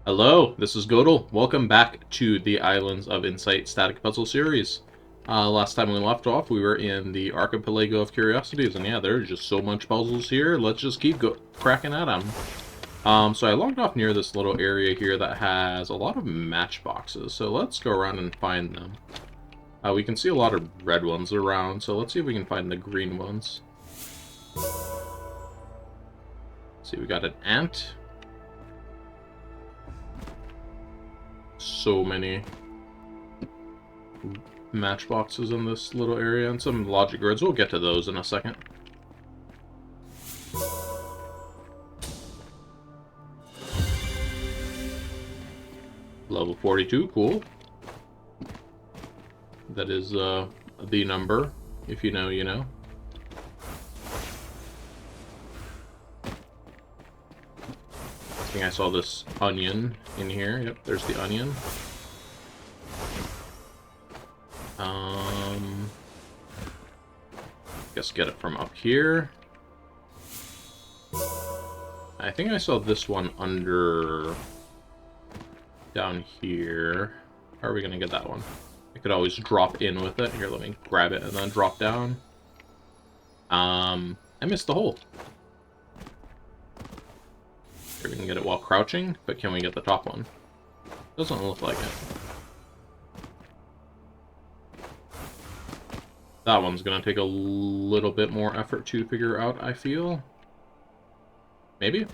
Hello, this is Godel. Welcome back to the Islands of Insight static puzzle series. Last time we left off, we were in the Archipelago of Curiosities, and yeah, there's just so much puzzles here. Let's just keep cracking at them. So I logged off near this little area here that has a lot of matchboxes, so let's go around and find them. We can see a lot of red ones around, so let's see if we can find the green ones. Let's see, we got an ant. So many matchboxes in this little area, and some logic grids. We'll get to those in a second. Level 42, cool. That is the number. If you know, you know. I think I saw this onion in here. Yep, there's the onion. Guess get it from up here. I think I saw this one under down here. How are we gonna get that one? I could always drop in with it. Here, let me grab it and then drop down. I missed the hole. Here, we can get it while crouching, but can we get the top one? Doesn't look like it. That one's gonna take a little bit more effort to figure out, I feel. Maybe?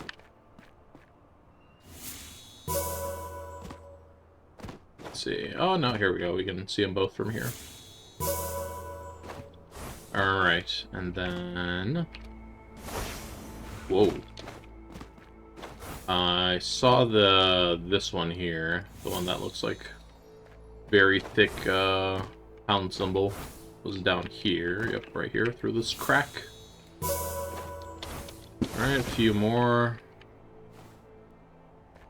Let's see. Oh, no, here we go. We can see them both from here. Alright, and then... Whoa. I saw this one here. The one that looks like very thick pound symbol. Was down here. Yep, right here through this crack. Alright, a few more.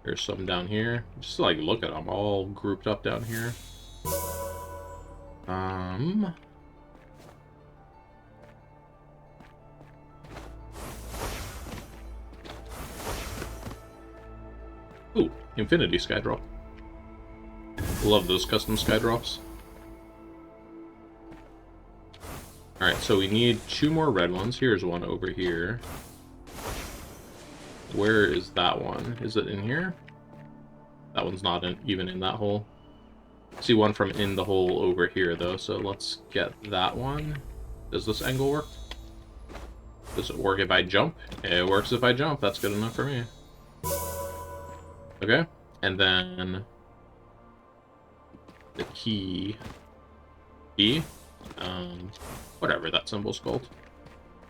There's some down here. Just like look at them all grouped up down here. Ooh, infinity skydrop. Love those custom skydrops. Alright, so we need 2 more red ones. Here's one over here. Where is that one? Is it in here? That one's not even in that hole. See one from in the hole over here, though, so let's get that one. Does this angle work? Does it work if I jump? It works if I jump. That's good enough for me. Okay, and then the key. Whatever that symbol's called.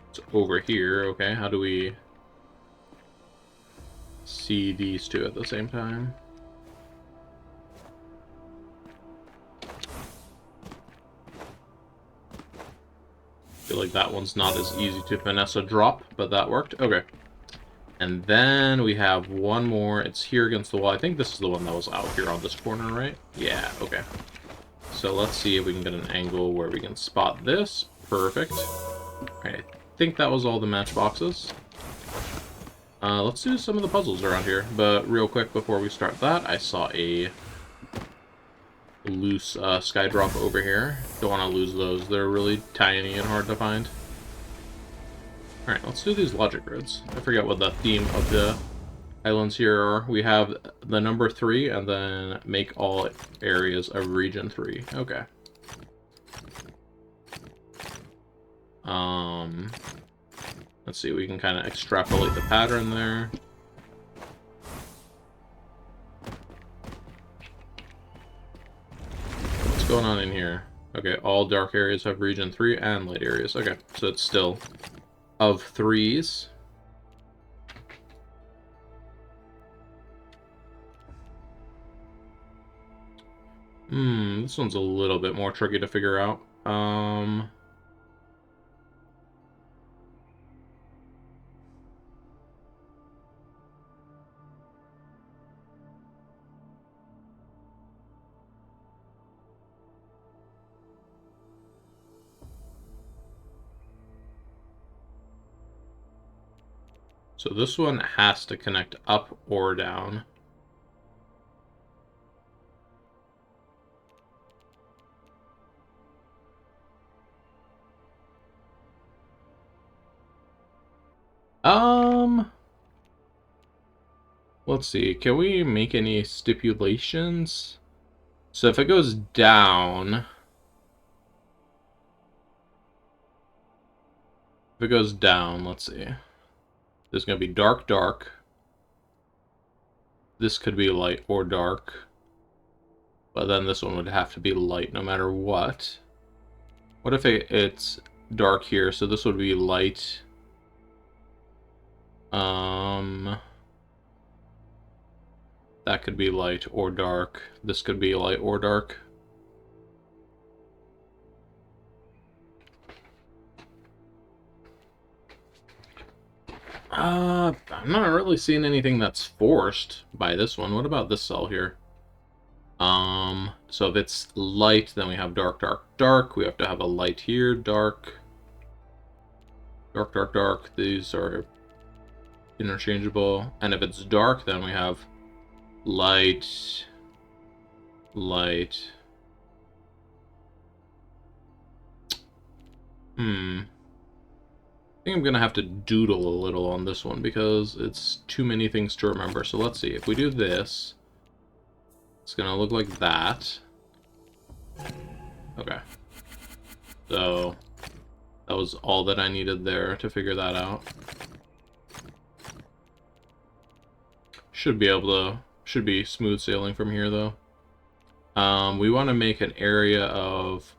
It's over here. Okay, how do we see these two at the same time? I feel like that one's not as easy to finesse a drop, but that worked. Okay. And then we have one more. It's here against the wall. I think this is the one that was out here on this corner, right? Yeah, okay. So let's see if we can get an angle where we can spot this. Perfect. Alright, I think that was all the matchboxes. Let's do some of the puzzles around here. But real quick, before we start that, I saw a loose skydrop over here. Don't want to lose those. They're really tiny and hard to find. Alright, let's do these logic grids. I forget what the theme of the islands here are. We have the number 3, and then make all areas of region 3. Okay. Let's see, we can kind of extrapolate the pattern there. What's going on in here? Okay, all dark areas have region 3 and light areas. Okay, so it's still of 3s. This one's a little bit more tricky to figure out. So this one has to connect up or down. Um, let's see. Can we make any stipulations? So if it goes down, let's see. There's going to be dark, dark. This could be light or dark. But then this one would have to be light no matter what. What if it's dark here? So this would be light. That could be light or dark. This could be light or dark. I'm not really seeing anything that's forced by this one. What about this cell here? So if it's light, then we have dark, dark, dark. We have to have a light here, dark. Dark, dark, dark. These are interchangeable. And if it's dark, then we have light, light. I think I'm going to have to doodle a little on this one because it's too many things to remember. So let's see. If we do this, it's going to look like that. Okay. So that was all that I needed there to figure that out. Should be smooth sailing from here though. We want to make an area of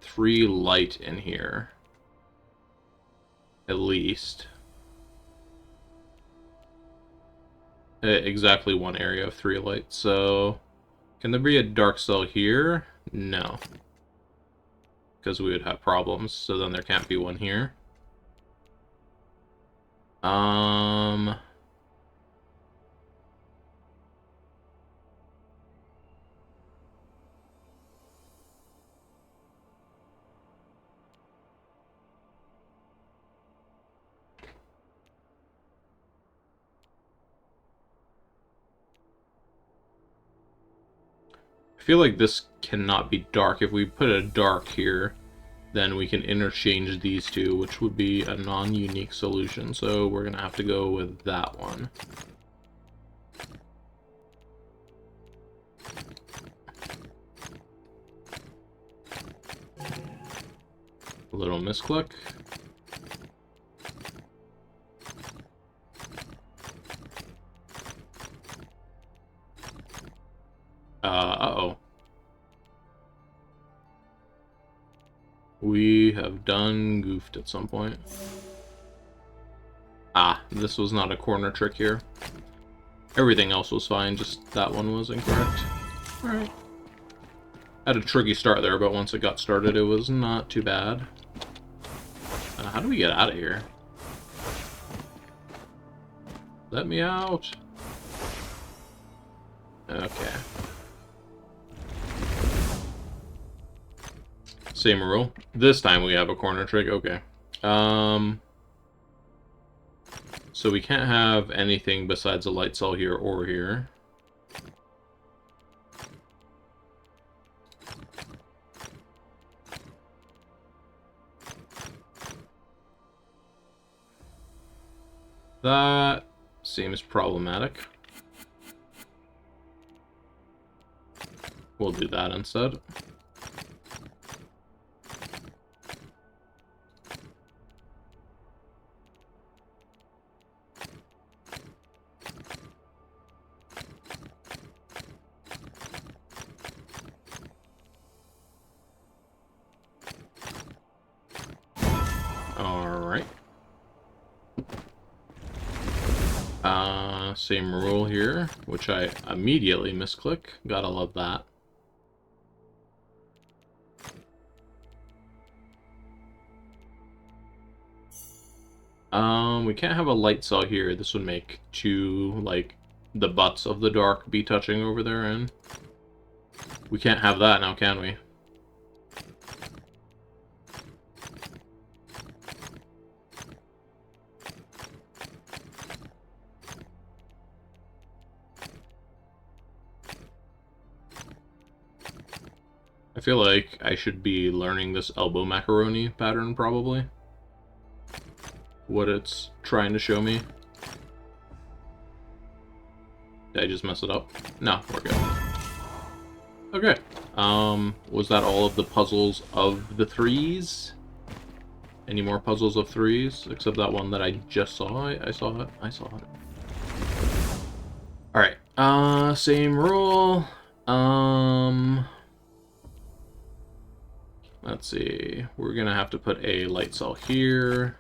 3 light in here. At least. Exactly 1 area of 3 light. So, can there be a dark cell here? No. Because we would have problems, so then there can't be one here. I feel like this cannot be dark. If we put a dark here, then we can interchange these two, which would be a non-unique solution. So we're going to have to go with that one. A little misclick. Uh-oh. We have done goofed at some point. Ah, this was not a corner trick here. Everything else was fine, just that one was incorrect. Alright. Had a tricky start there, but once it got started, it was not too bad. How do we get out of here? Let me out. Okay. Same rule. This time we have a corner trick. Okay. So we can't have anything besides a light cell here or here. That seems problematic. We'll do that instead. Alright. Same rule here, which I immediately misclick. Gotta love that. We can't have a light cell here. This would make 2, like, the butts of the dark be touching over there, and we can't have that now, can we? I feel like I should be learning this elbow macaroni pattern, probably. what it's trying to show me. Did I just mess it up? No, we're good. Okay. Was that all of the puzzles of the threes? Any more puzzles of threes? Except that one that I just saw. I saw it. I saw it. Alright. Same rule. Let's see. We're gonna have to put a light cell here.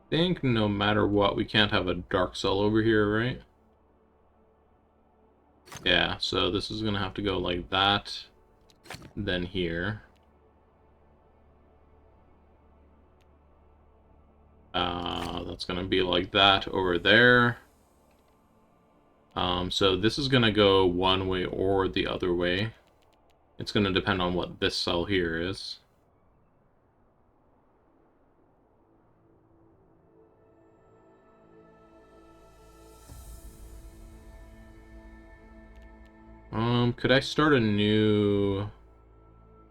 I think no matter what, we can't have a dark cell over here, right? Yeah, so this is gonna have to go like that, then here. That's gonna be like that over there. So this is gonna go one way or the other way. It's gonna depend on what this cell here is. Could I start a new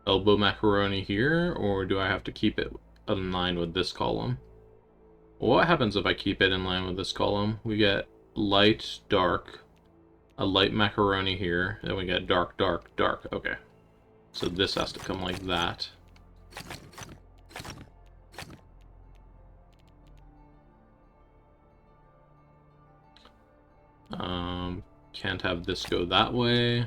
elbow macaroni here, or do I have to keep it in line with this column? Well, what happens if I keep it in line with this column? We get light, dark, a light macaroni here, then we get dark, dark, dark. Okay. So this has to come like that. Can't have this go that way.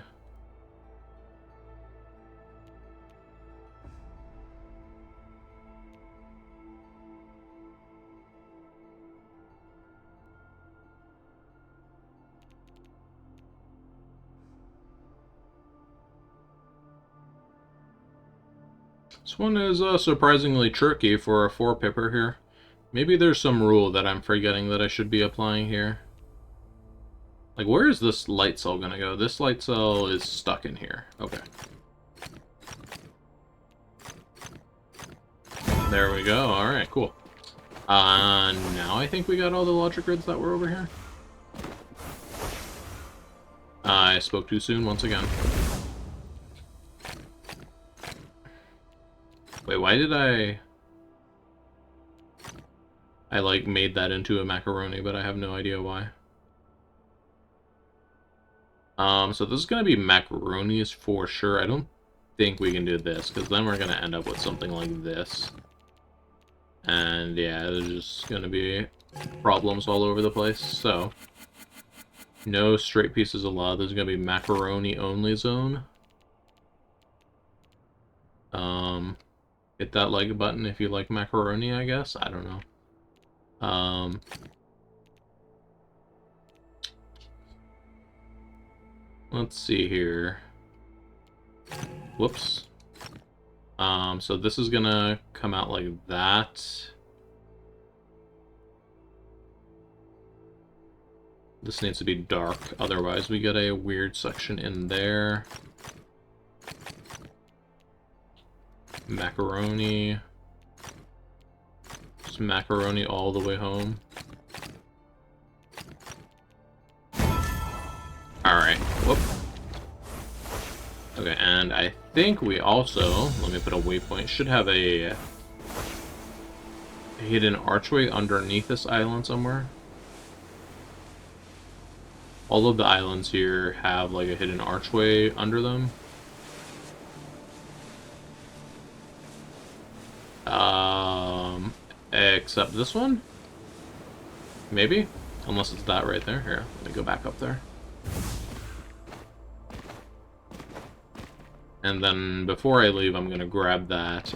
This one is surprisingly tricky for a 4-pipper here. Maybe there's some rule that I'm forgetting that I should be applying here. Like, where is this light cell gonna go? This light cell is stuck in here. Okay. There we go. Alright, cool. Now I think we got all the logic grids that were over here. I spoke too soon once again. Wait, why did I like made that into a macaroni, but I have no idea why. So this is gonna be macaronis for sure. I don't think we can do this, because then we're gonna end up with something like this. And yeah, there's just gonna be problems all over the place, so no straight pieces allowed. There's gonna be macaroni only zone. Hit that like button if you like macaroni, I guess. I don't know. Let's see here. Whoops. So this is gonna come out like that. This needs to be dark, otherwise we get a weird section in there. Macaroni. Just macaroni all the way home. Alright, whoop. Okay, and I think we also, let me put a waypoint, should have a hidden archway underneath this island somewhere. All of the islands here have like a hidden archway under them. Except this one? Maybe? Unless it's that right there. Here, let me go back up there. And then before I leave, I'm gonna grab that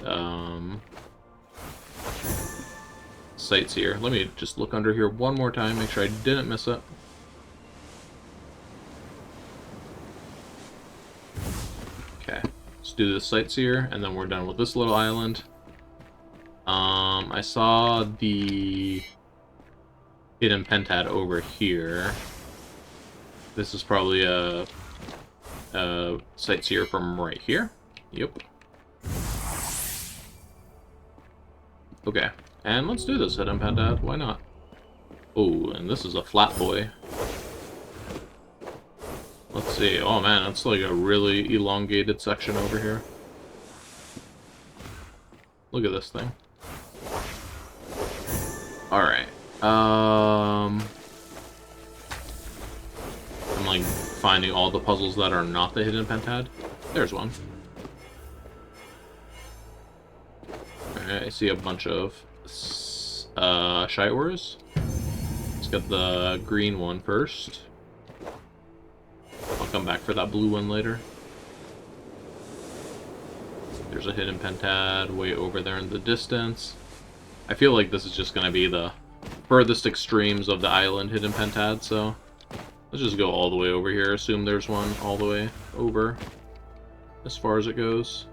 sightseer. Let me just look under here one more time, make sure I didn't miss it. Okay, let's do the sightseer, and then we're done with this little island. I saw the hidden pentad over here. This is probably a sightseer from right here. Yep. Okay, and let's do this, Hidden Pentad. Why not? Oh, and this is a flat boy. Let's see. Oh man, that's like a really elongated section over here. Look at this thing. Alright. I'm like finding all the puzzles that are not the Hidden Pentad. There's one. Alright, I see a bunch of Shitewars. Let's get the green one first. I'll come back for that blue one later. There's a Hidden Pentad way over there in the distance. I feel like this is just going to be the furthest extremes of the island Hidden Pentad, so let's just go all the way over here. Assume there's one all the way over as far as it goes.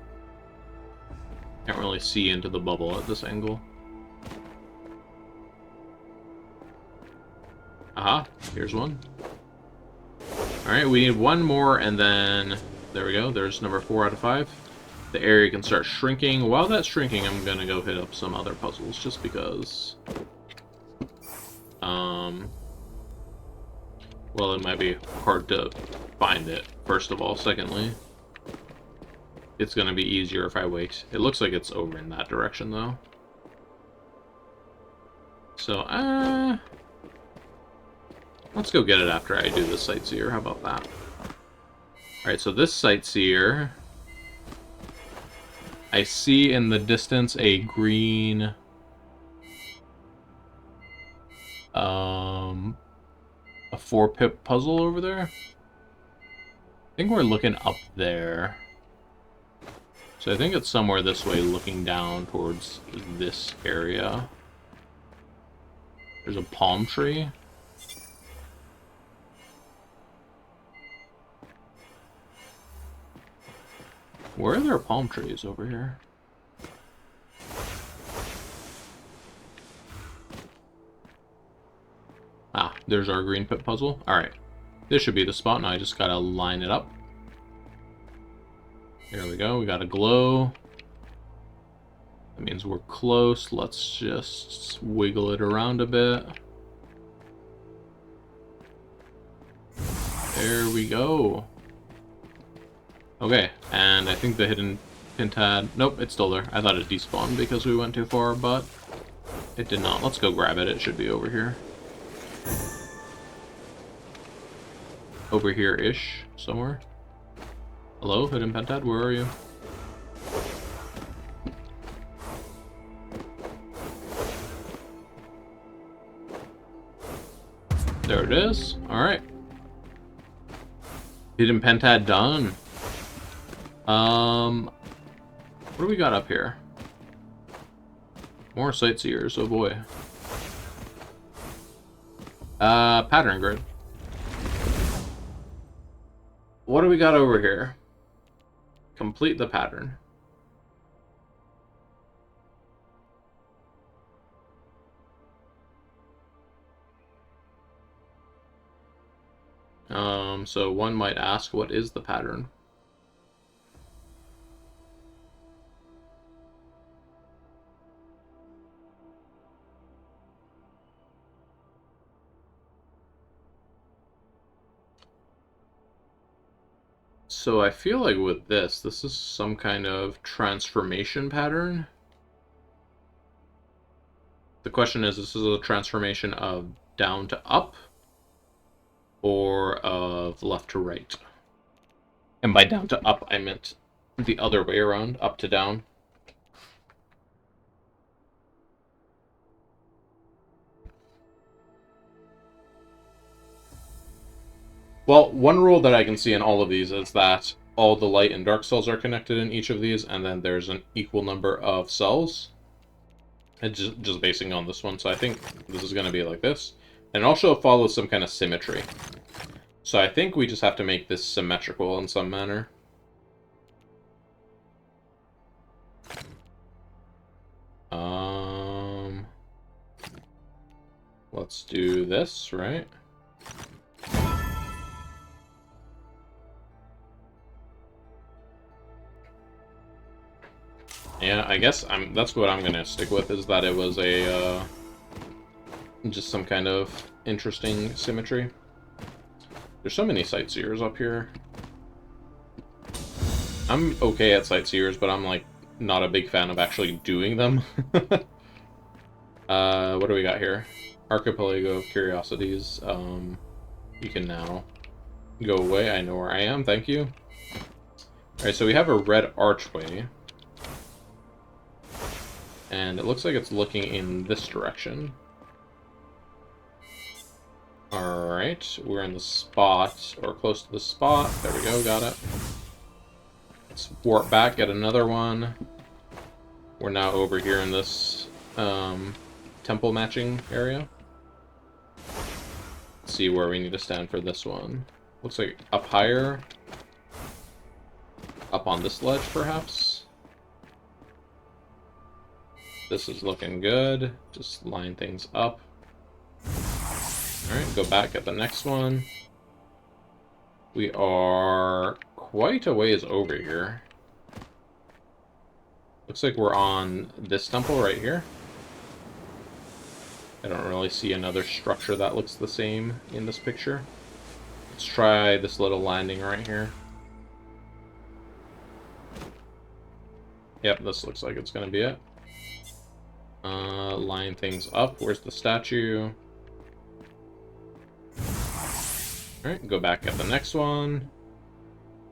Can't really see into the bubble at this angle. Aha, here's one. Alright, we need one more, and then there we go. There's number 4 out of 5. The area can start shrinking. While that's shrinking, I'm gonna go hit up some other puzzles, just because... well, it might be hard to find it, first of all. Secondly, it's gonna be easier if I wait. It looks like it's over in that direction, though. So, let's go get it after I do the sightseer. How about that? Alright, so this sightseer... I see in the distance a green... a 4-pip puzzle over there. I think we're looking up there. So I think it's somewhere this way, looking down towards this area. There's a palm tree. Where are there palm trees over here? Ah, there's our green pit puzzle. Alright. This should be the spot. Now I just gotta line it up. Here we go. We got a glow. That means we're close. Let's just wiggle it around a bit. There we go. Okay, and I think the Hidden Pentad... Nope, it's still there. I thought it despawned because we went too far, but it did not. Let's go grab it. It should be over here. Over here-ish, somewhere. Hello, Hidden Pentad, where are you? There it is. Alright. Hidden Pentad done. What do we got up here? More sightseers, oh boy. Pattern grid. What do we got over here? Complete the pattern. So one might ask, what is the pattern? So I feel like with this is some kind of transformation pattern. The question is, this is a transformation of down to up or of left to right. And by down to up, I meant the other way around, up to down. Well, one rule that I can see in all of these is that all the light and dark cells are connected in each of these, and then there's an equal number of cells. And just basing on this one, so I think this is going to be like this. And it also follows some kind of symmetry. So I think we just have to make this symmetrical in some manner. Let's do this, right? Yeah, I guess that's what I'm gonna stick with, is that it was a, just some kind of interesting symmetry. There's so many sightseers up here. I'm okay at sightseers, but I'm, like, not a big fan of actually doing them. What do we got here? Archipelago of Curiosities. You can now go away. I know where I am. Thank you. Alright, so we have a red archway. And it looks like it's looking in this direction. Alright, we're in the spot, or close to the spot. There we go, got it. Let's warp back, get another one. We're now over here in this temple matching area. Let's see where we need to stand for this one. Looks like up higher. Up on this ledge, perhaps. This is looking good. Just line things up. Alright, go back at the next one. We are quite a ways over here. Looks like we're on this temple right here. I don't really see another structure that looks the same in this picture. Let's try this little landing right here. Yep, this looks like it's going to be it. Line things up. Where's the statue? Alright, go back at the next one.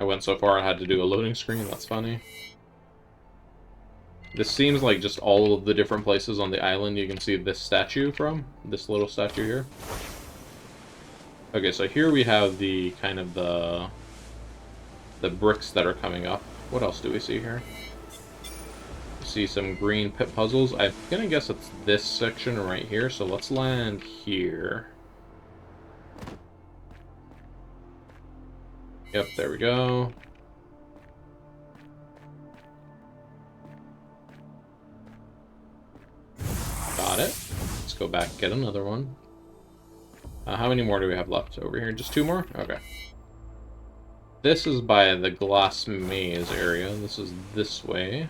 I went so far I had to do a loading screen. That's funny. This seems like just all of the different places on the island you can see this statue from. This little statue here. Okay, so here we have the kind of the bricks that are coming up. What else do we see here? See some green pit puzzles. I'm gonna guess it's this section right here, so let's land here. Yep, there we go. Got it. Let's go back and get another one. How many more do we have left over here? Just 2 more? Okay. This is by the glass maze area. This is this way.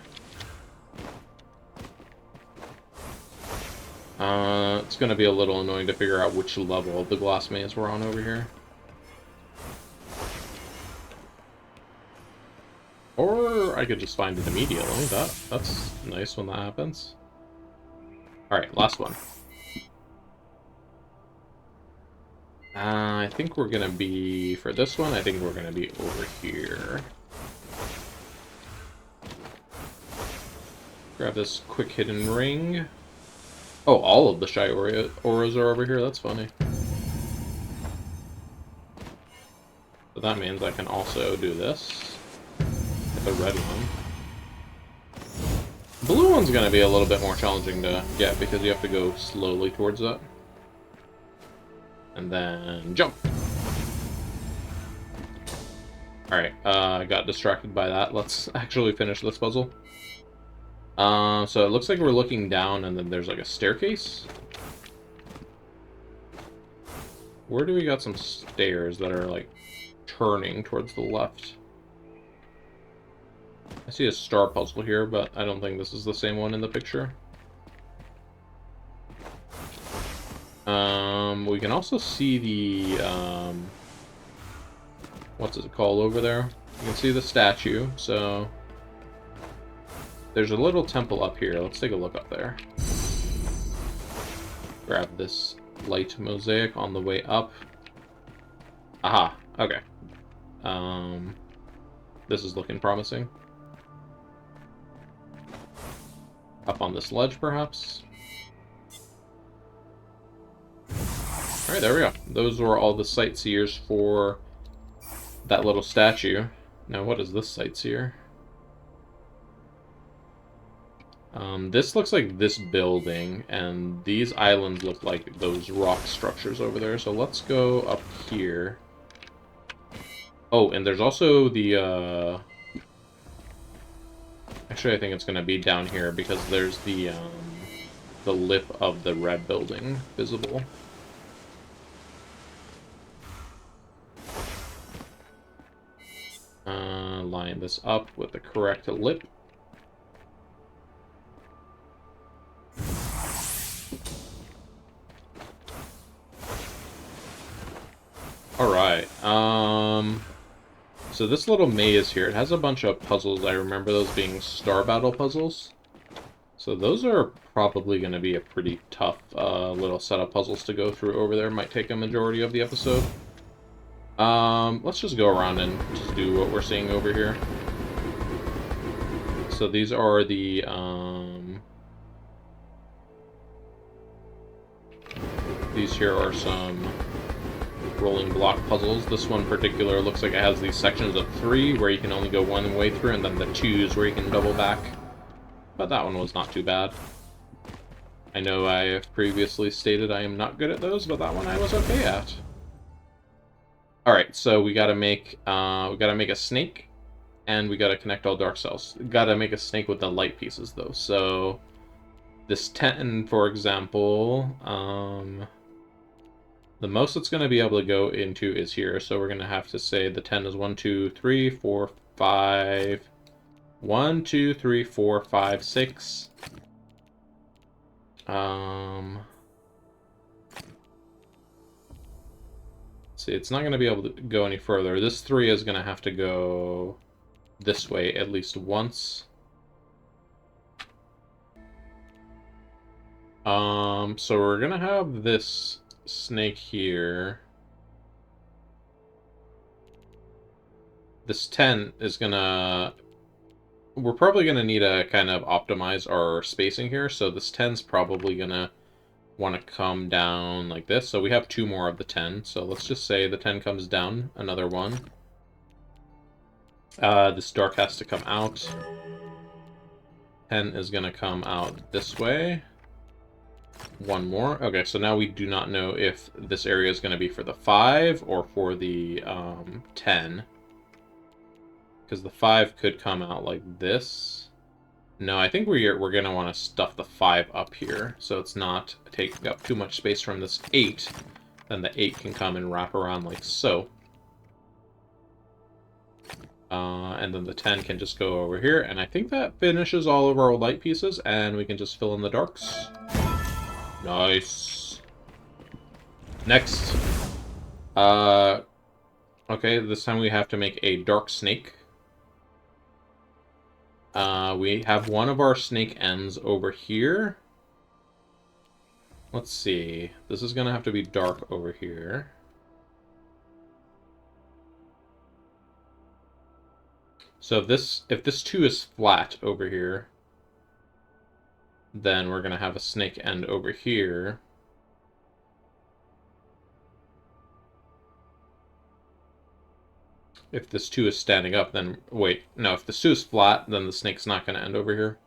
It's going to be a little annoying to figure out which level of the glass maze we're on over here. Or I could just find it immediately. That's nice when that happens. Alright, last one. I think we're going to be, for this one, I think we're going to be over here. Grab this quick hidden ring. Oh, all of the shy auras are over here. That's funny. So that means I can also do this. Get the red one. Blue one's going to be a little bit more challenging to get because you have to go slowly towards that. And then jump. Alright, I got distracted by that. Let's actually finish this puzzle. So it looks like we're looking down and then there's like a staircase. Where do we got some stairs that are like turning towards the left? I see a star puzzle here, but I don't think this is the same one in the picture. We can also see the, what's it called over there? You can see the statue, so there's a little temple up here. Let's take a look up there. Grab this light mosaic on the way up. Aha, okay. This is looking promising. Up on this ledge, perhaps? Alright, there we go. Those were all the sightseers for that little statue. Now, what is this sightseer? This looks like this building, and these islands look like those rock structures over there. So let's go up here. Oh, and there's also the, actually, I think it's going to be down here because there's the lip of the red building visible. Line this up with the correct lip. So this little maze here, it has a bunch of puzzles. I remember those being star battle puzzles. So those are probably going to be a pretty tough little set of puzzles to go through over there. Might take a majority of the episode. Let's just go around and just do what we're seeing over here. So these are the, these here are some rolling block puzzles. This one in particular looks like it has these sections of 3 where you can only go one way through, and then the 2s where you can double back. But that one was not too bad. I know I have previously stated I am not good at those, but that one I was okay at. Alright, so we gotta make a snake, and we gotta connect all dark cells. Gotta make a snake with the light pieces, though. So this 10, for example, the most it's going to be able to go into is here. So we're going to have to say the 10 is 1, 2, 3, 4, 5. 1, 2, 3, 4, 5, 6. See, it's not going to be able to go any further. This 3 is going to have to go this way at least once. So we're going to have this snake here. This 10 is gonna... We're probably gonna need to kind of optimize our spacing here, so this 10's probably gonna want to come down like this. So we have 2 more of the 10, so let's just say the 10 comes down, another one. This dark has to come out. 10 is gonna come out this way. 1 more. Okay, so now we do not know if this area is gonna be for the 5 or for the 10. Because the 5 could come out like this. No, I think we're going to want to stuff the 5 up here, so it's not taking up too much space from this 8. Then the 8 can come and wrap around like so. And then the 10 can just go over here, and I think that finishes all of our light pieces, and we can just fill in the darks. Nice. Next. Okay, this time we have to make a dark snake. We have one of our snake ends over here. Let's see. This is going to have to be dark over here. So if this 2 is flat over here, then we're going to have a snake end over here. If this 2 is standing up, then... Wait, no, if this 2 is flat, then the snake's not going to end over here.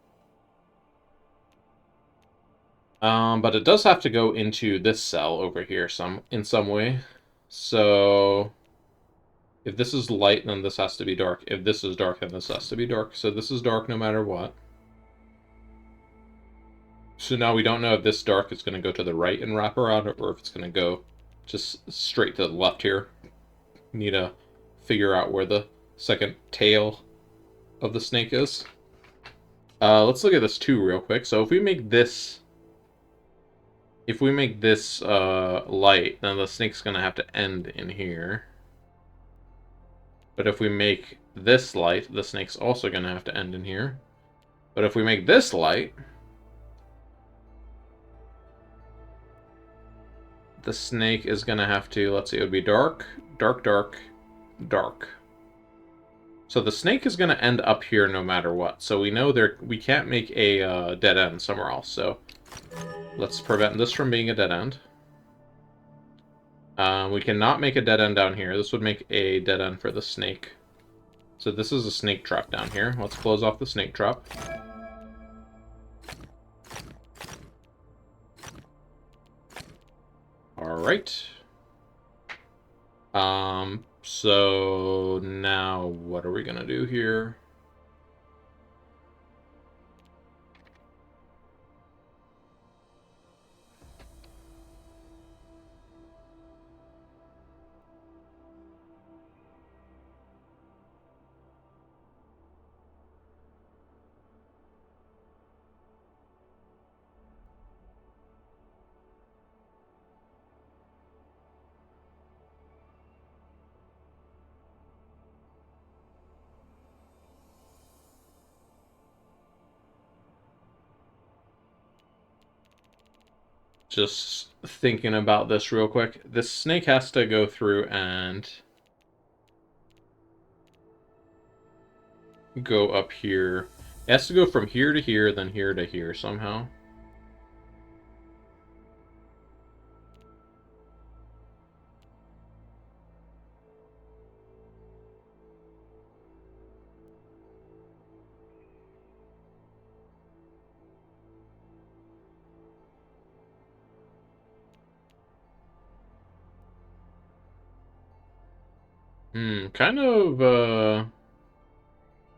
But it does have to go into this cell over here in some way. So... If this is light, then this has to be dark. If this is dark, then this has to be dark. So this is dark no matter what. So now we don't know if this dark is going to go to the right and wrap around, or if it's going to go just straight to the left here. Need to figure out where the second tail of the snake is. Let's look at this 2 real quick. So if we make this... light, then the snake's going to have to end in here. But if we make this light, the snake's also going to have to end in here. But if we make this light, the snake is going to have to, let's see, it would be dark, dark, dark, dark. So the snake is going to end up here no matter what. So we know we can't make a dead end somewhere else. So let's prevent this from being a dead end. We cannot make a dead end down here. This would make a dead end for the snake. So this is a snake trap down here. Let's close off the snake trap. Alright. So now what are we gonna do here? Just thinking about this real quick. This snake has to go through and go up here. It has to go from here to here, then here to here somehow.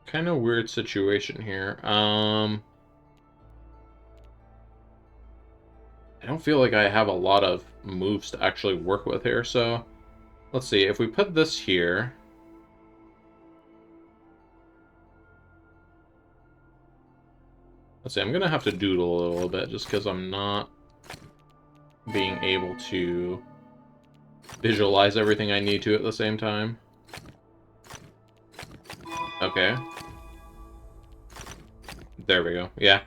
Kind of weird situation here. I don't feel like I have a lot of moves to actually work with here, so let's see. If we put this here, let's see, I'm gonna have to doodle a little bit just because I'm not being able to visualize everything I need to at the same time. Okay. There we go. Yeah.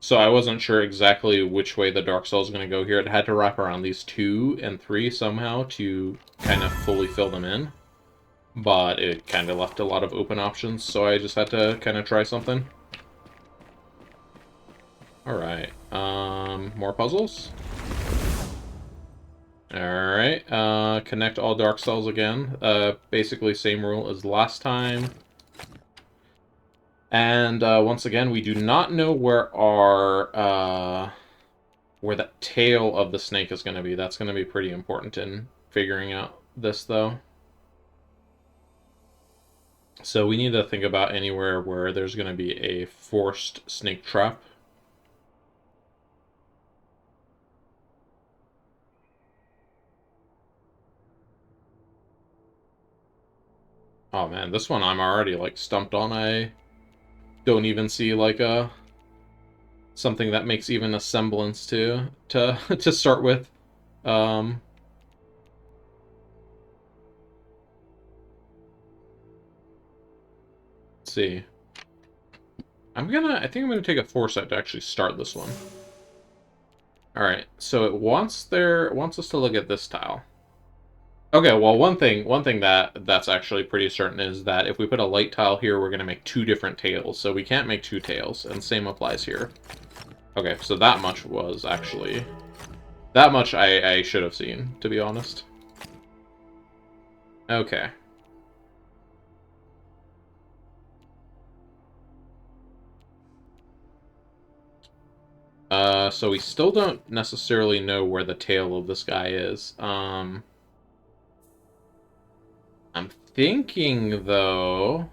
So I wasn't sure exactly which way the Dark Soul is going to go here. It had to wrap around these 2 and 3 somehow to kind of fully fill them in. But it kind of left a lot of open options, so I just had to kind of try something. Alright. More puzzles? Alright. Connect all Dark Cells again. Basically same rule as last time. And once again, we do not know where our where the tail of the snake is going to be. That's going to be pretty important in figuring out this, though. So we need to think about anywhere where there's going to be a forced snake trap. Oh man, this one I'm already like stumped on. I don't even see like a something that makes even a semblance to to start with. Let's see. I think I'm gonna take a foresight to actually start this one. Alright, so it wants us to look at this tile. Okay, well, one thing that's actually pretty certain is that if we put a light tile here, we're going to make 2 different tails. So we can't make 2 tails, and same applies here. Okay, so that much was actually... That much I should have seen, to be honest. Okay. So we still don't necessarily know where the tail of this guy is. I'm thinking, though,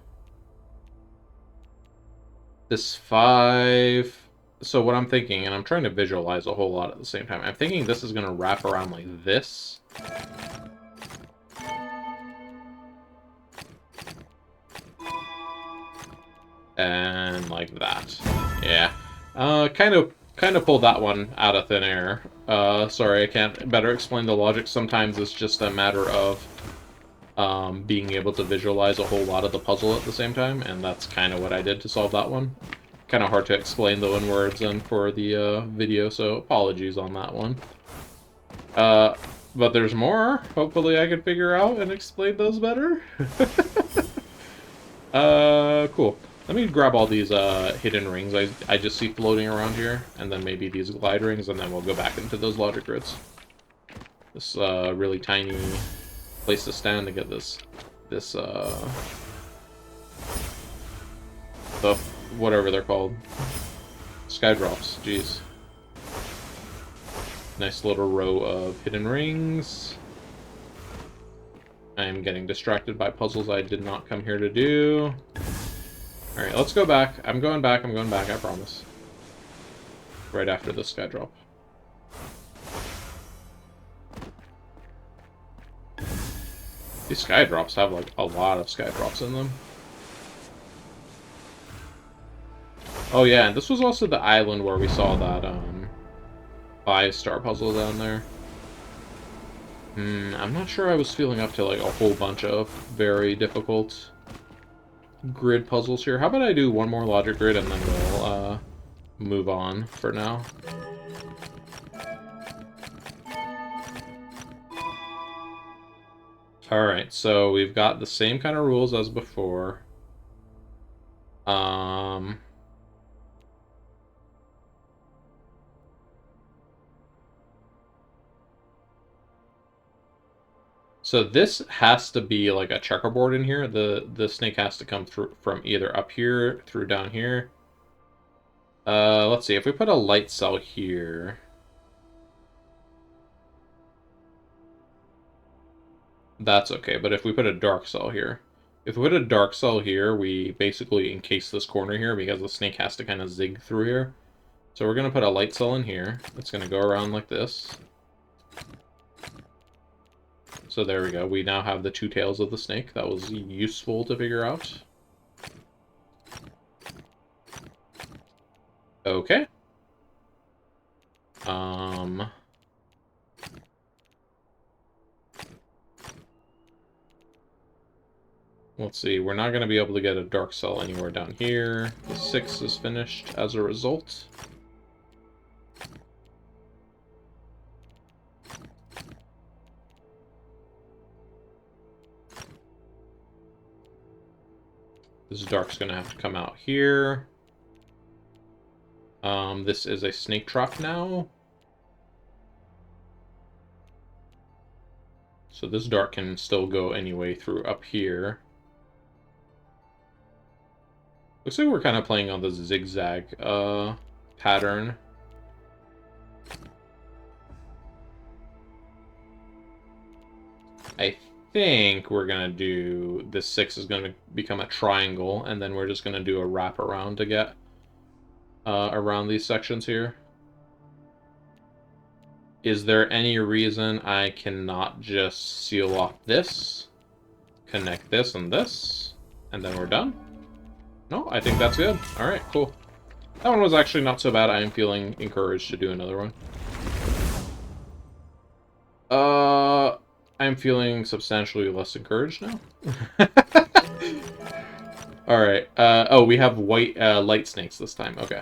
this 5... So what I'm thinking, and I'm trying to visualize a whole lot at the same time, I'm thinking this is going to wrap around like this. And like that. Yeah. Kind of pulled that one out of thin air. Sorry, I can't better explain the logic. Sometimes it's just a matter of being able to visualize a whole lot of the puzzle at the same time, and that's kind of what I did to solve that one. Kind of hard to explain though in words and for the video, so apologies on that one. But there's more. Hopefully I can figure out and explain those better. Cool. Let me grab all these hidden rings I just see floating around here, and then maybe these glide rings, and then we'll go back into those logic grids. This really tiny place to stand to get this the whatever they're called. Sky drops, jeez. Nice little row of hidden rings. I am getting distracted by puzzles I did not come here to do. Alright, let's go back. I'm going back, I promise. Right after the sky drop. These sky drops have, like, a lot of sky drops in them. Oh yeah, and this was also the island where we saw that, 5-star puzzle down there. I'm not sure I was feeling up to, like, a whole bunch of very difficult grid puzzles here. How about I do one more logic grid and then move on for now. Alright, so we've got the same kind of rules as before. So this has to be like a checkerboard in here. The snake has to come through from either up here through down here. Let's see, if we put a light cell here. That's okay, but if we put a dark cell here. If we put a dark cell here, we basically encase this corner here because the snake has to kind of zig through here. So we're going to put a light cell in here. It's going to go around like this. So there we go. We now have the two tails of the snake. That was useful to figure out. Okay. Let's see. We're not going to be able to get a dark cell anywhere down here. The 6 is finished as a result. This dark's going to have to come out here. This is a snake trap now. So this dark can still go any way through up here. Looks like we're kind of playing on the zigzag pattern. I think we're going to do... This 6 is going to become a triangle, and then we're just going to do a wrap around to get around these sections here. Is there any reason I cannot just seal off this, connect this and this, and then we're done? No, I think that's good. Alright, cool. That one was actually not so bad. I am feeling encouraged to do another one. I'm feeling substantially less encouraged now. Alright, oh, we have white light snakes this time. Okay.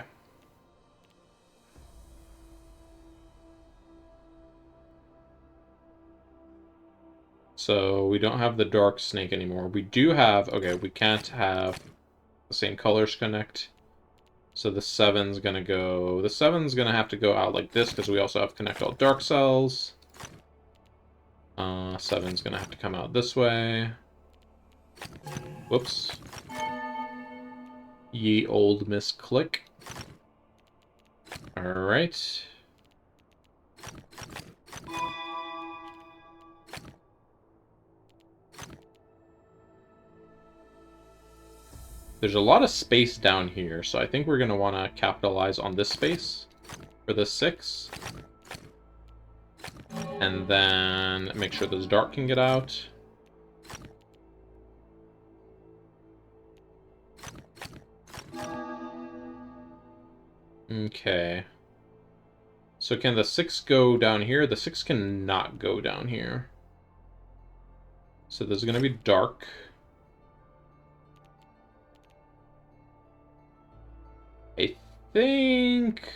So we don't have the dark snake anymore. We do have... Okay, we can't have the same colors connect. So the 7's gonna go... The 7's gonna have to go out like this because we also have to connect all dark cells. 7's gonna have to come out this way. Whoops. Ye old misclick. Alright. There's a lot of space down here, so I think we're going to want to capitalize on this space for the 6. And then make sure this dark can get out. Okay. So can the 6 go down here? The 6 cannot go down here. So there's going to be dark. I think...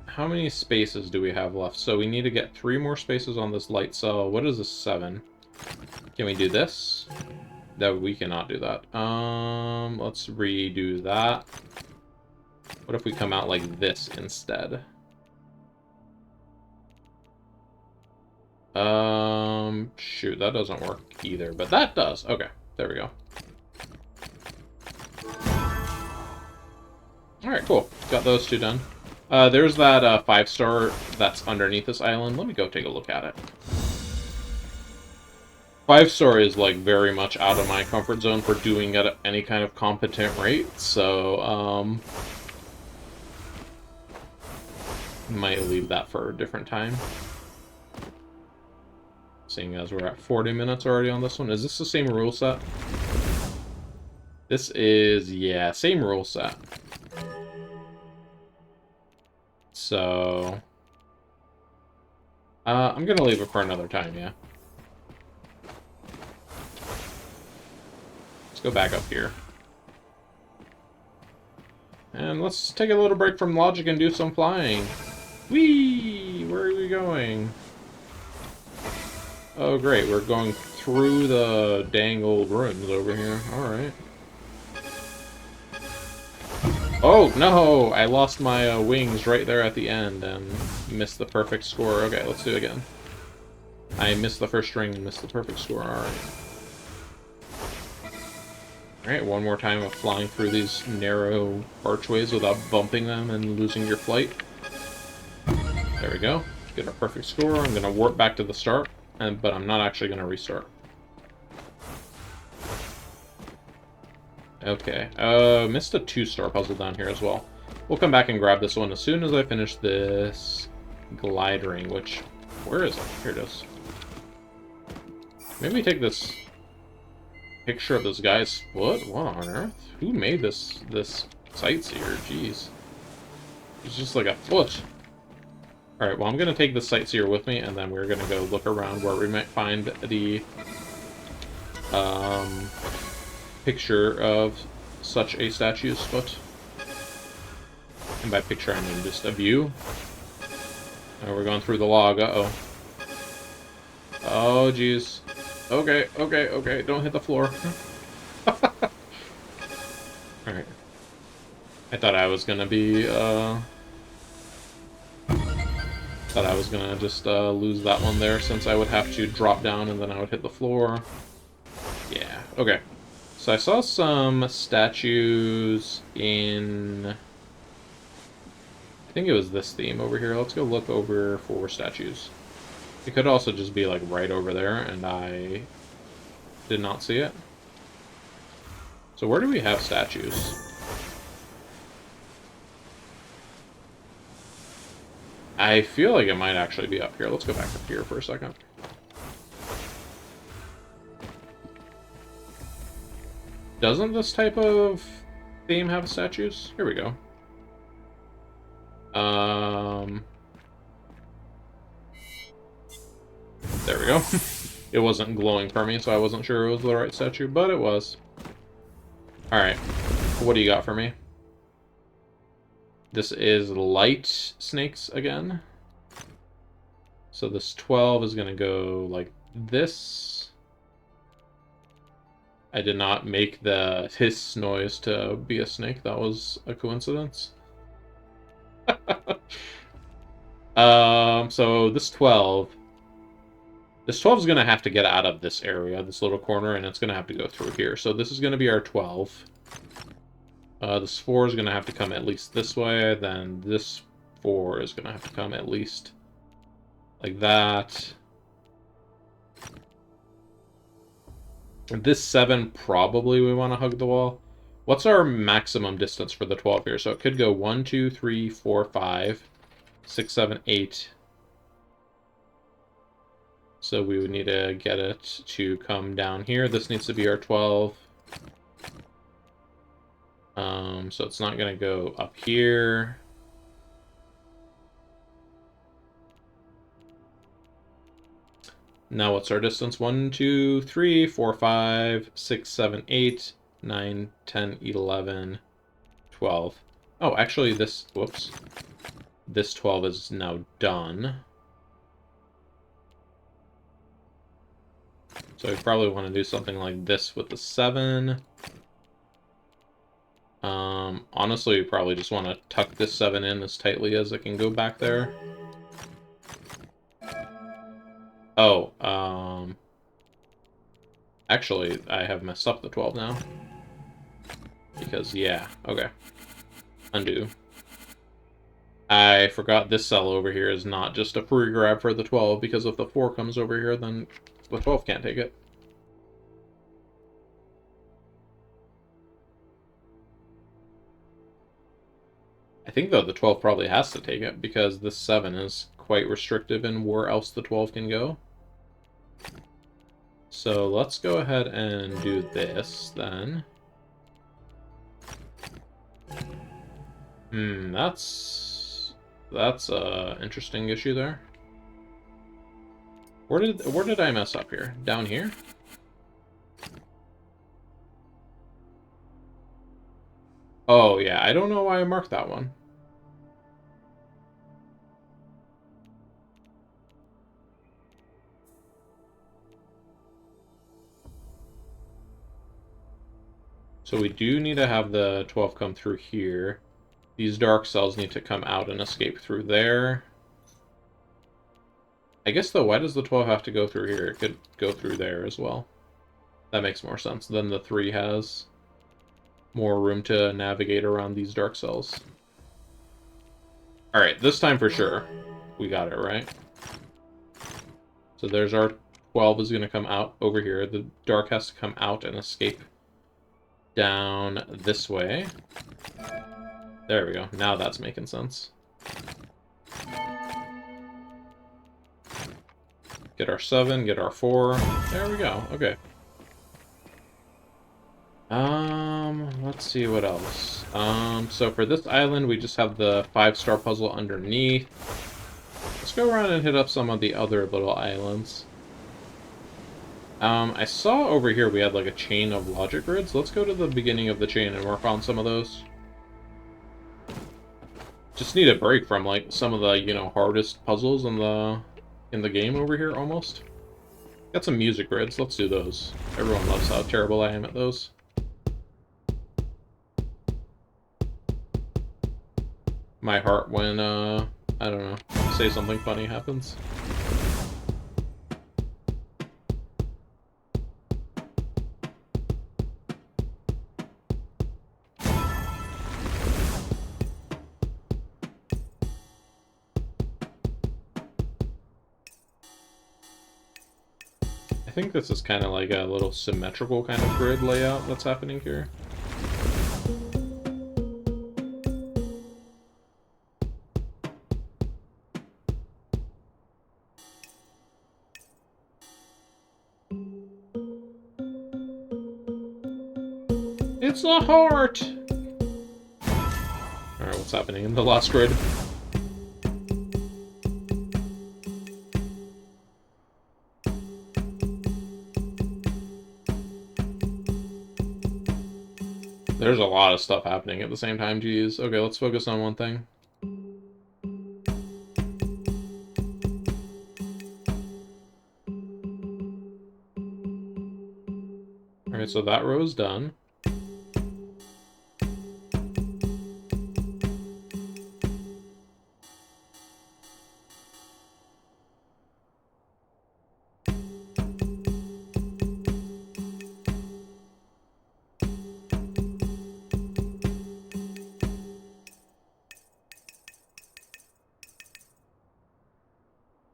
How many spaces do we have left? So we need to get 3 more spaces on this light cell. What is a 7? Can we do this? No, we cannot do that. Let's redo that. What if we come out like this instead? Shoot, that doesn't work either, but that does. Okay, there we go. Alright, cool. Got those 2 done. There's that 5-star that's underneath this island. Let me go take a look at it. 5-star is, like, very much out of my comfort zone for doing at any kind of competent rate, so, might leave that for a different time. Seeing as we're at 40 minutes already on this one. Is this the same rule set? This is, yeah, same rule set. So, I'm gonna leave it for another time, yeah. Let's go back up here. And let's take a little break from logic and do some flying. Whee! Where are we going? Oh, great. We're going through the dang old ruins over here. Alright. Oh, no! I lost my wings right there at the end and missed the perfect score. Okay, let's do it again. I missed the first string and missed the perfect score. Alright. Alright, one more time of flying through these narrow archways without bumping them and losing your flight. There we go. Get a perfect score. I'm going to warp back to the start, but I'm not actually going to restart. Okay. Missed a 2-star puzzle down here as well. We'll come back and grab this one as soon as I finish this glide ring, which... Where is it? Here it is. Maybe take this picture of this guy's foot? What on earth? Who made this sightseer? Jeez. It's just like a foot. Alright, well, I'm going to take the sightseer with me, and then we're going to go look around where we might find the picture of such a statue's foot. And by picture, I mean just a view. Oh, we're going through the log. Uh-oh. Oh, jeez. Okay, okay, okay. Don't hit the floor. Alright. I thought I was gonna be, thought I was gonna just, lose that one there, since I would have to drop down and then I would hit the floor. Yeah, okay. So I saw some statues in... I think it was this theme over here. Let's go look over for statues. It could also just be, like, right over there, and I did not see it. So where do we have statues? I feel like it might actually be up here. Let's go back up here for a second. Doesn't this type of theme have statues? Here we go. There we go. It wasn't glowing for me, so I wasn't sure it was the right statue, but it was. Alright. What do you got for me? This is light snakes again. So this 12 is going to go like this. I did not make the hiss noise to be a snake. That was a coincidence. So this 12 is going to have to get out of this area, this little corner, and it's going to have to go through here. So this is going to be our 12. This 4 is going to have to come at least this way, then this 4 is going to have to come at least like that. And this 7, probably we want to hug the wall. What's our maximum distance for the 12 here? So it could go 1, 2, 3, 4, 5, 6, 7, 8. So we would need to get it to come down here. This needs to be our 12. So it's not going to go up here. Now what's our distance? 1, 2, 3, 4, 5, 6, 7, 8, 9, 10, 11, 12. Oh, actually this, whoops. This 12 is now done. So we probably want to do something like this with the 7. Honestly, we probably just want to tuck this 7 in as tightly as it can go back there. Oh, actually, I have messed up the 12 now. Because, yeah, okay. Undo. I forgot this cell over here is not just a free grab for the 12, because if the 4 comes over here, then the 12 can't take it. I think, though, the 12 probably has to take it, because this 7 is quite restrictive in where else the 12 can go. So let's go ahead and do this, then. That's a interesting issue there. Where did I mess up here? Down here? I Oh, yeah, I don't know why I marked that one. So we do need to have the 12 come through here. These dark cells need to come out and escape through there. I guess, though, why does the 12 have to go through here? It could go through there as well. That makes more sense than the 3 has more room to navigate around these dark cells. Alright, this time for sure. We got it, right? So there's our 12 is going to come out over here. The dark has to come out and escape down this way. There we go. Now that's making sense. Get our 7, get our 4. There we go. Okay. Let's see what else. So for this island, we just have the 5-star puzzle underneath. Let's go around and hit up some of the other little islands. I saw over here we had like a chain of logic grids. Let's go to the beginning of the chain and work on some of those. Just need a break from like some of the, you know, hardest puzzles in the game over here almost. Got some music grids. Let's do those. Everyone loves how terrible I am at those. My heart when I don't know, say something funny happens. I think this is kind of like a little symmetrical kind of grid layout that's happening here. It's a heart! Alright, what's happening in the last grid? There's a lot of stuff happening at the same time, geez. Okay, let's focus on one thing. Alright, so that row is done.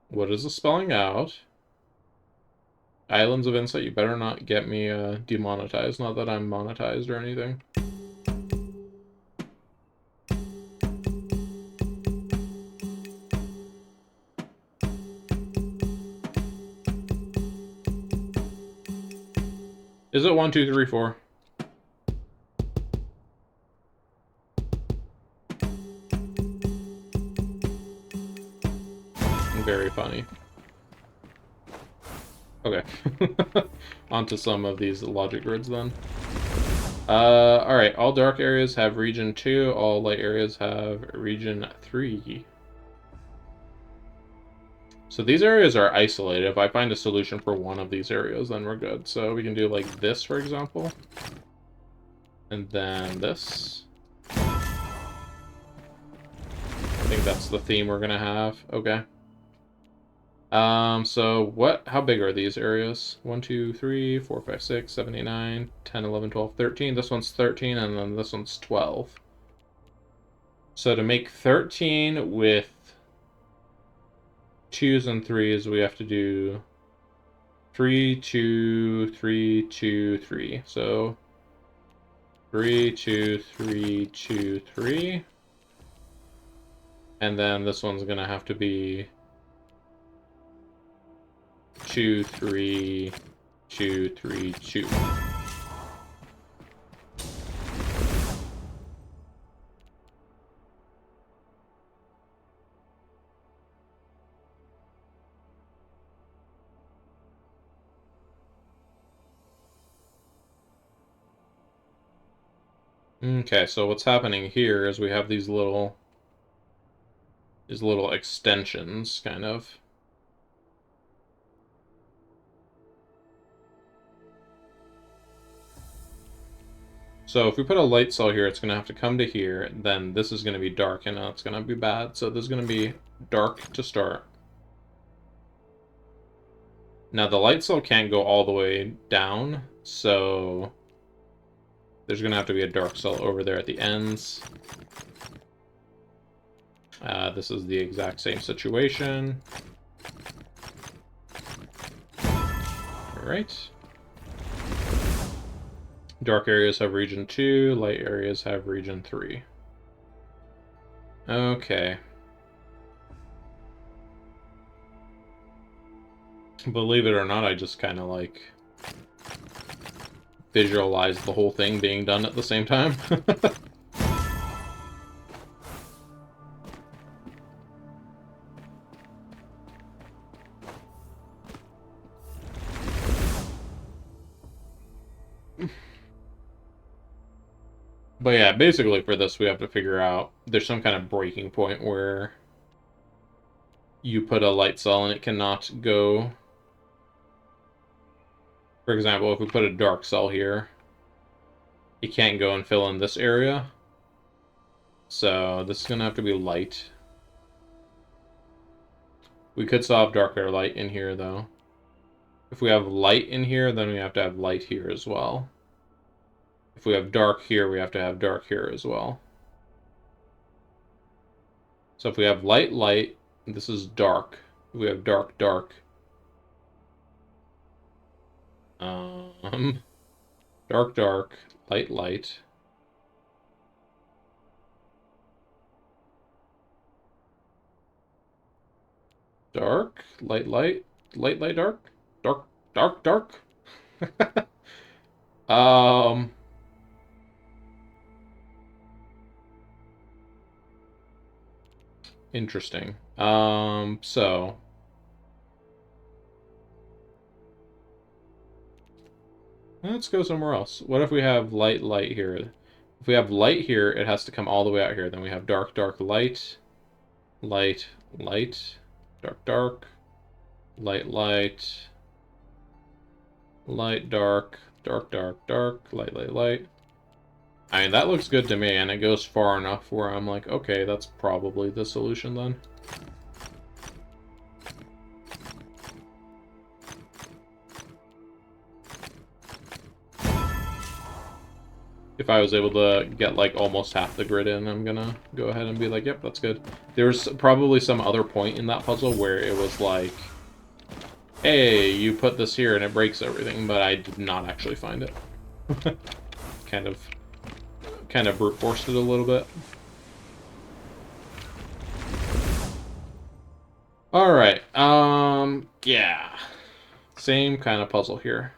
What is the spelling out? Islands of Insight, you better not get me demonetized. Not that I'm monetized or anything. Is it 1, 2, 3, 4? Very funny. Okay. Onto some of these logic grids then. Alright, all dark areas have region 2, all light areas have region 3. So these areas are isolated. If I find a solution for one of these areas, then we're good. So we can do like this, for example. And then this. I think that's the theme we're gonna have. Okay. So how big are these areas? 1, 2, 3, 4, 5, 6, 7, 8, 9, 10, 11, 12, 13. This one's 13, and then this one's 12. So to make 13 with 2s and 3s, we have to do 3, 2, 3, 2, 3. So 3, 2, 3, 2, 3. And then this one's gonna have to be 2, 3, 2, 3, 2. Okay, so what's happening here is we have these little extensions, kind of. So if we put a light cell here, it's going to have to come to here, then this is going to be dark, and it's going to be bad. So this is going to be dark to start. Now the light cell can't go all the way down, so there's going to have to be a dark cell over there at the ends. This is the exact same situation. Alright. Dark areas have region 2, light areas have region 3. Okay. Believe it or not, I just kind of like visualized the whole thing being done at the same time. But yeah, basically for this we have to figure out there's some kind of breaking point where you put a light cell and it cannot go. For example, if we put a dark cell here, it can't go and fill in this area. So this is going to have to be light. We could still have dark or light in here, though. If we have light in here, then we have to have light here as well. If we have dark here, we have to have dark here as well. So if we have light, light, this is dark. If we have dark, dark. Dark, dark, light, light. Dark, light, light, light, light, dark, dark, dark, dark. Interesting. So let's go somewhere else. What if we have light, light here? If we have light here, it has to come all the way out here. Then we have dark, dark, light, light, light, dark, dark, light, light, light, dark, dark, dark, dark, light, light, light. I mean, that looks good to me, and it goes far enough where I'm like, okay, that's probably the solution then. If I was able to get, like, almost half the grid in, I'm gonna go ahead and be like, yep, that's good. There's probably some other point in that puzzle where it was like, hey, you put this here and it breaks everything, but I did not actually find it. kind of brute forced it a little bit. Alright, yeah. Same kind of puzzle here.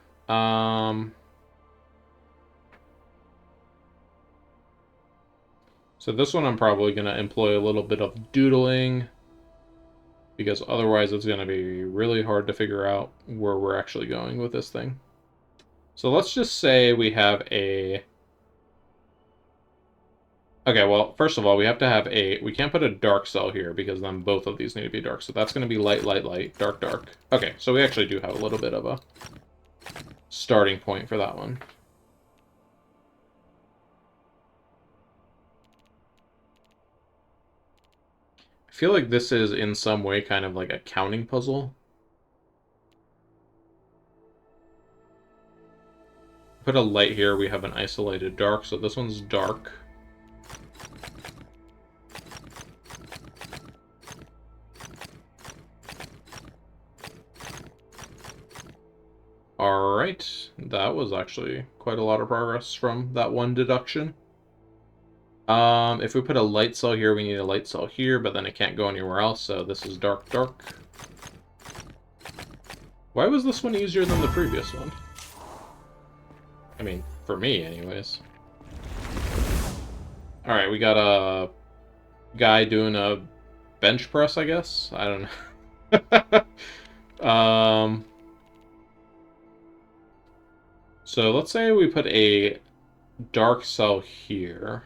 So this one I'm probably going to employ a little bit of doodling, because otherwise it's going to be really hard to figure out where we're actually going with this thing. So let's just say we have a... Okay, well, first of all, we have to have a... We can't put a dark cell here, because then both of these need to be dark. So that's going to be light, light, light, dark, dark. Okay, so we actually do have a little bit of a starting point for that one. I feel like this is in some way kind of like a counting puzzle. Put a light here, we have an isolated dark, so this one's dark. Alright, that was actually quite a lot of progress from that one deduction. If we put a light cell here, we need a light cell here, but then it can't go anywhere else, so this is dark, dark. Why was this one easier than the previous one? I mean, for me, anyways. Alright, we got a guy doing a bench press, I guess? I don't know. So let's say we put a dark cell here,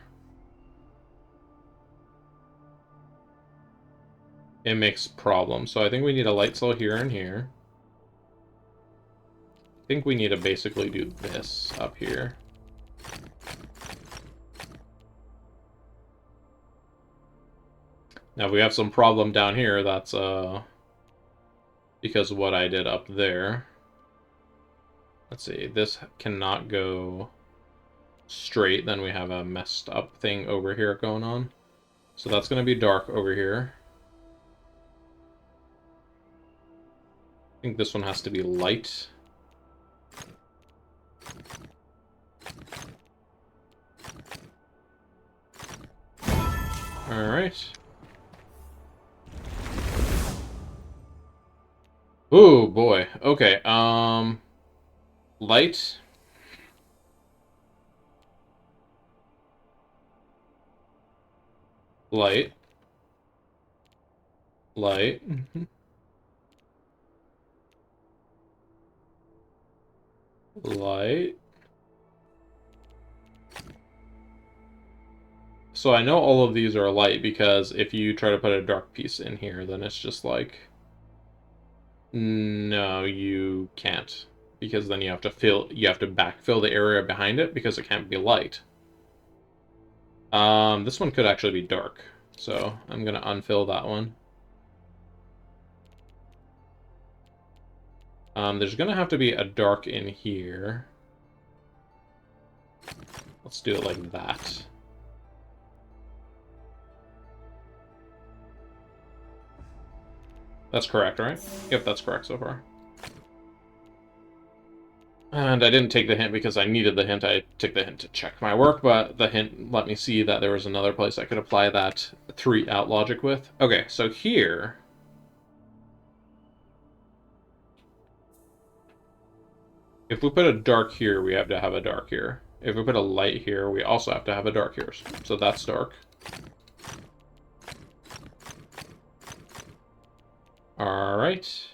it makes problems. So I think we need a light cell here and here. I think we need to basically do this up here. Now, if we have some problem down here, that's because of what I did up there. Let's see, this cannot go straight, then we have a messed up thing over here going on. So that's going to be dark over here. I think this one has to be light. Alright. Ooh, boy. Okay, light. Light. Light. Light. So I know all of these are light because if you try to put a dark piece in here, then it's just like... No, you can't. Because then you have to backfill the area behind it because it can't be light. This one could actually be dark. So I'm gonna unfill that one. There's gonna have to be a dark in here. Let's do it like that. That's correct, right? Yep, that's correct so far. And I didn't take the hint because I needed the hint. I took the hint to check my work, but the hint let me see that there was another place I could apply that 3-out logic with. Okay, so here... If we put a dark here, we have to have a dark here. If we put a light here, we also have to have a dark here. So that's dark. Alright.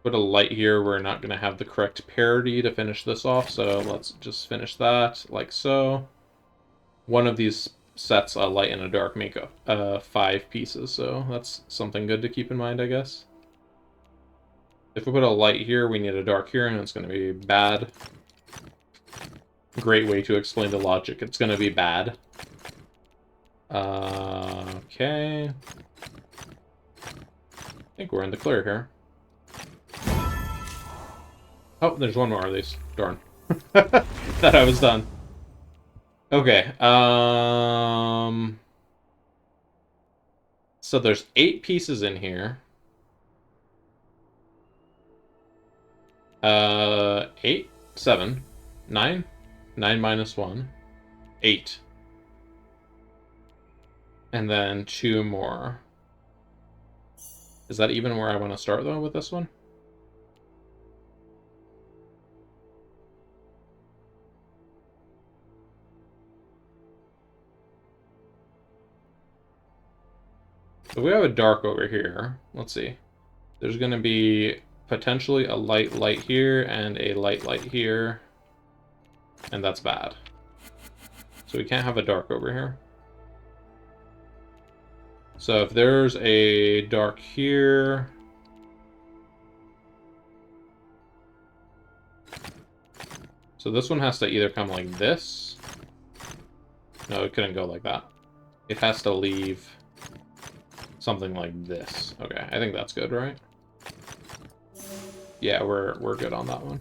Put a light here, we're not going to have the correct parity to finish this off, so let's just finish that, like so. One of these sets, a light and a dark, make up 5 pieces, so that's something good to keep in mind, I guess. If we put a light here, we need a dark here, and it's going to be bad. Great way to explain the logic. It's going to be bad. Okay. I think we're in the clear here. Oh, there's one more of these. Darn. Thought I was done. Okay. So there's 8 pieces in here. 8, 7, 9, 9 minus 1, 8. And then 2 more. Is that even where I want to start, though, with this one? So we have a dark over here. Let's see. There's going to be potentially a light here and a light here. And that's bad. So we can't have a dark over here. So if there's a dark here... So this one has to either come like this. No, it couldn't go like that. It has to leave something like this. Okay, I think that's good, right? Yeah, we're good on that one.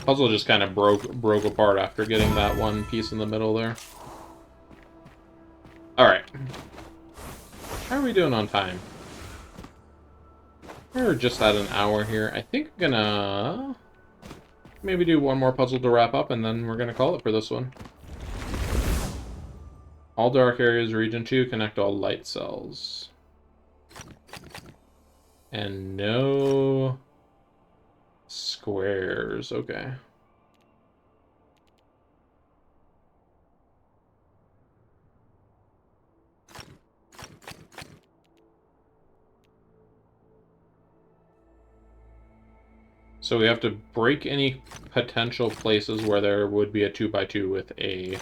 Puzzle just kind of broke apart after getting that one piece in the middle there. Alright. How are we doing on time? We're just at an hour here. I think I'm gonna maybe do one more puzzle to wrap up, and then we're gonna call it for this one. All dark areas, region 2, connect all light cells. And no squares. Okay. So we have to break any potential places where there would be a 2x2 with a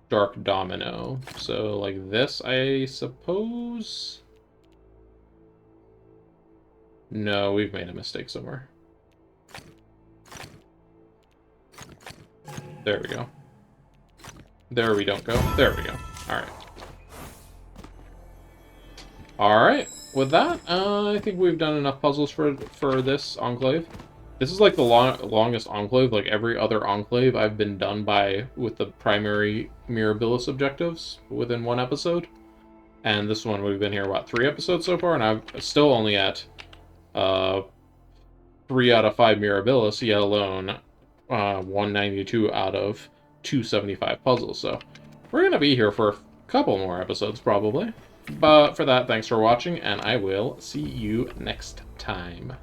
dark domino. So like this, I suppose? No, we've made a mistake somewhere. There we go. There we don't go. There we go. Alright. Alright. With that, I think we've done enough puzzles for this enclave. This is like the longest enclave. Like every other enclave I've been done by with the primary Mirabilis objectives within one episode. And this one we've been here, what, 3 episodes so far? And I'm still only at 3 out of 5 Mirabilis, yet alone 192 out of 275 puzzles. So we're going to be here for a couple more episodes, probably. But for that, thanks for watching, and I will see you next time.